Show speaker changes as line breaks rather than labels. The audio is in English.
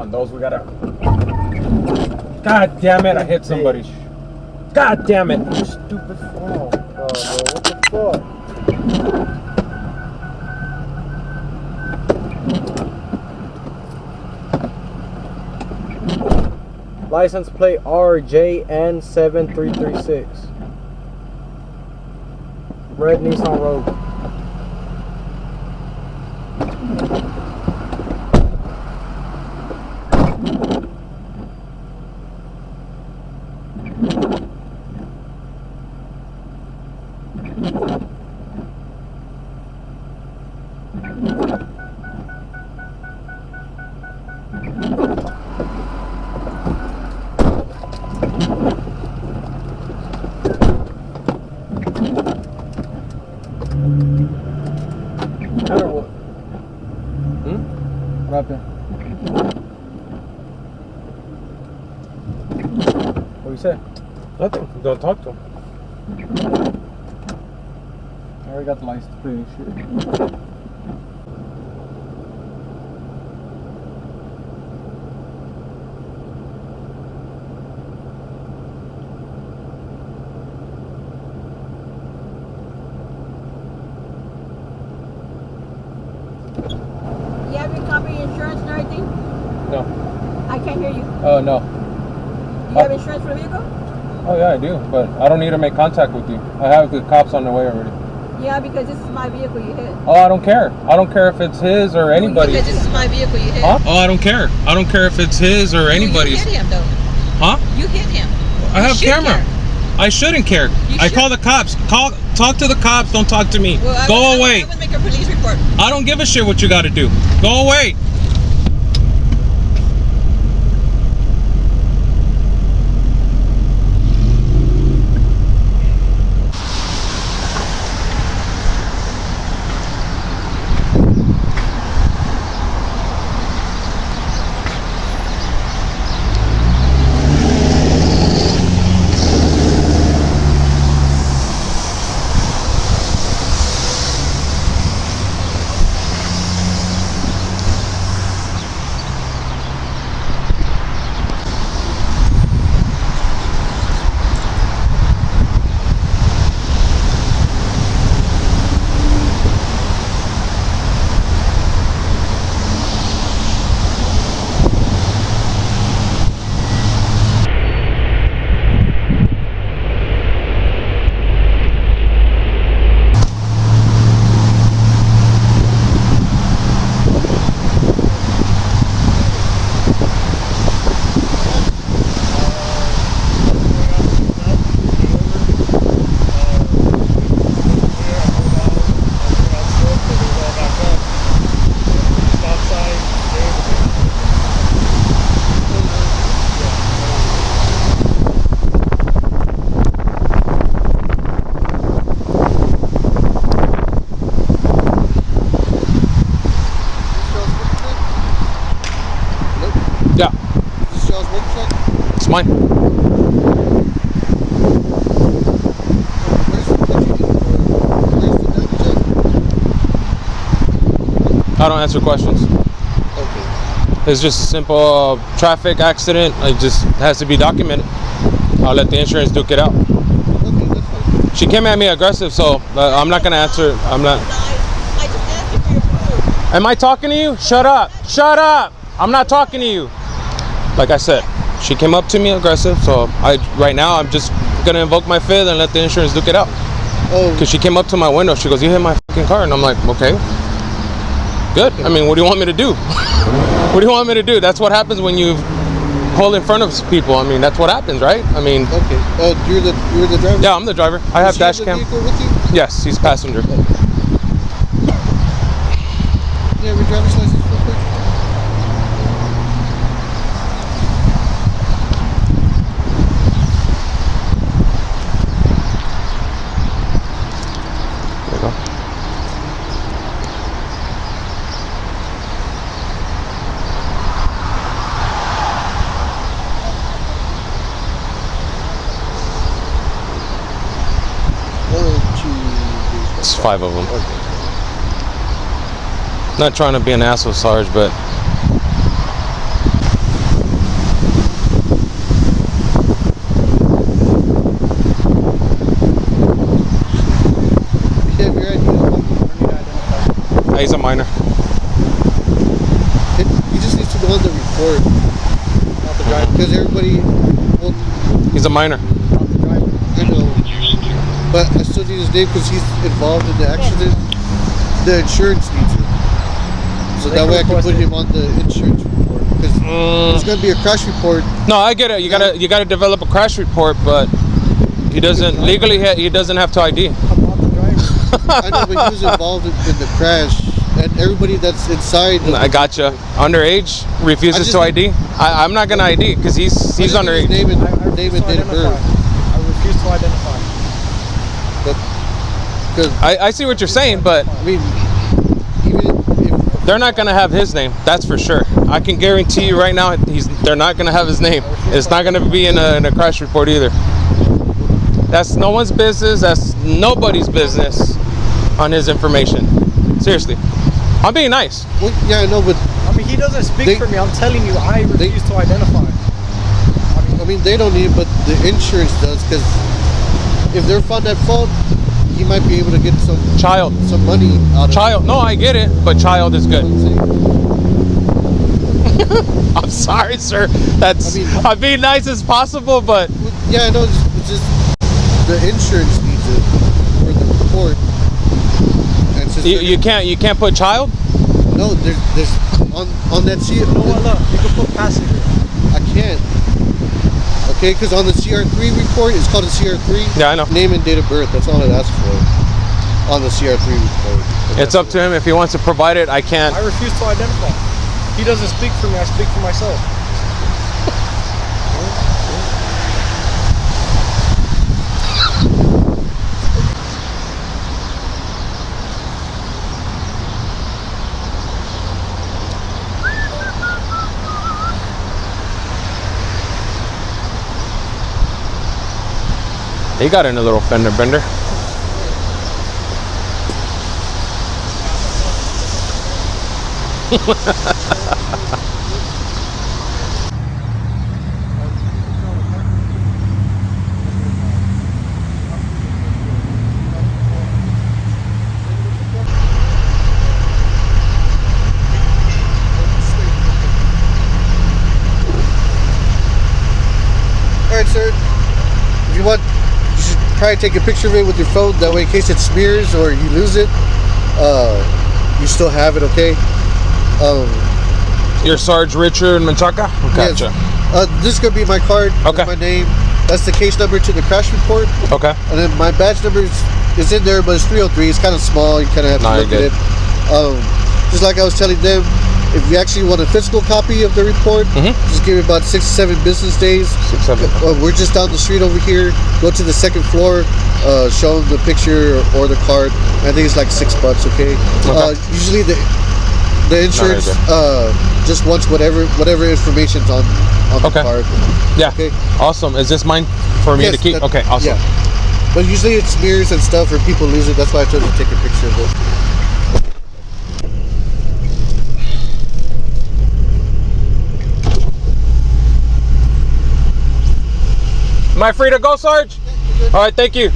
On those, we gotta. God damn it! I hit somebody. God damn it! You stupid. Oh, what the fuck? License plate RJN7336. Red Nissan Rogue. What happened? What you say?
Nothing. Don't talk to him.
I already got the license plate and shit.
You have your company insurance and everything?
No.
I can't hear you.
Oh, no.
Do you have insurance for the vehicle?
Oh, yeah, I do. But I don't need to make contact with you. I have the cops on their way already.
Yeah, because this is my vehicle you hit.
Oh, I don't care. I don't care if it's his or anybody's.
Because this is my vehicle you hit.
Huh? Oh, I don't care. I don't care if it's his or anybody's.
You hit him, though.
Huh?
You hit him.
I have camera.
Care.
I shouldn't care. I call the cops. Talk to the cops. Don't talk to me.
Well,
Go away.
I would make a police report.
I don't give a shit what you got to do. Go away. Yeah.
This Shell's work truck?
It's mine. I don't answer questions.
Okay.
It's just a simple traffic accident. It just has to be documented. I'll let the insurance duke it out.
Okay, that's fine.
She came at me aggressive, so I'm not gonna answer. I'm not.
I just asked you for your phone.
Am I talking to you? Shut up! Shut up! I'm not talking to you. Like I said, she came up to me aggressive, so right now I'm just gonna invoke my fifth and let the insurance duke it out.
Oh.
Because she came up to my window, she goes, "You hit my fucking car," and I'm like, "Okay, good. I mean, what do you want me to do? What do you want me to do?" That's what happens when you hold in front of people. I mean, that's what happens, right? I mean.
Okay. You're the driver.
Yeah, I'm the driver. I have dash cam.
Vehicle with you?
Yes, he's passenger.
Okay. You have your driver's license real quick?
There you go. It's 5 of them.
Okay.
Not trying to be an asshole, Sarge, but
your ID as well?
He's a minor.
He just needs to go on the report.
Not the driver.
Because everybody, well,
He's a minor.
Not the driver.
I know. But I still need his name because he's involved in the accident. The insurance needs it. So
They
that way I can
request
put
it.
him on the insurance report. Because there's going to be a crash report.
No, I get it. You gotta develop a crash report, but he doesn't legally. He doesn't have to ID.
I'm not the driver.
I know, but he was involved in the crash. And everybody that's inside.
I gotcha. Underage refuses to ID. I'm not gonna ID because he's underage.
Name and,
I refuse
name
to
and date of
identify.
birth.
I refuse to identify.
But, because,
I see what you're saying, but
I mean, even if
they're not gonna have his name. That's for sure. I can guarantee you right now, they're not gonna have his name. It's not gonna be in a crash report either. That's no one's business. That's nobody's business on his information. Seriously, I'm being nice.
well, yeah, I know, but
I mean, he doesn't speak for me. I'm telling you, I refuse to identify.
I mean, they don't need it, but the insurance does, because if they're found at fault, he might be able to get some money out of
Child. No, I get it, but child is good.
it.
I'm sorry, sir. I'm being nice as possible, but
Yeah, I know, it's just the insurance needs it for the report. And it's just
you can't put child.
no, there's on that
You know what? Look, you can put passenger.
I can't. Okay, because on the CR3 report, it's called a CR3.
Yeah, I know.
Name and date of birth. That's all it asks for on the CR3 report.
It's up to him if he wants to provide it. I can't.
I refuse to identify. He doesn't speak for me. I speak for myself.
He got in a little fender bender.
All right, sir. If you want, you should probably take a picture of it with your phone. That way, in case it smears or you lose it, you still have it. Okay.
You're Sarge Richard Menchaca? Gotcha.
Yes. This is gonna be my card.
Okay.
That's my name. That's the case number to the crash report.
Okay.
And then my badge number is in there, but it's 303. It's kind of small. You kind of have to look at it. Just like I was telling them, if you actually want a physical copy of the report, just give it about 6 to 7 business days.
6, 7.
We're just down the street over here. Go to the second floor, show them the picture or the card. I think it's like $6. Okay. Usually the insurance just wants whatever information's on the card.
Yeah.
Okay.
Awesome. Is this mine for me to keep? Okay. Awesome.
Yeah. But usually it smears and stuff, or people lose it. That's why I told you to take a picture of it.
Am I free to go, Sarge? All right. Thank you.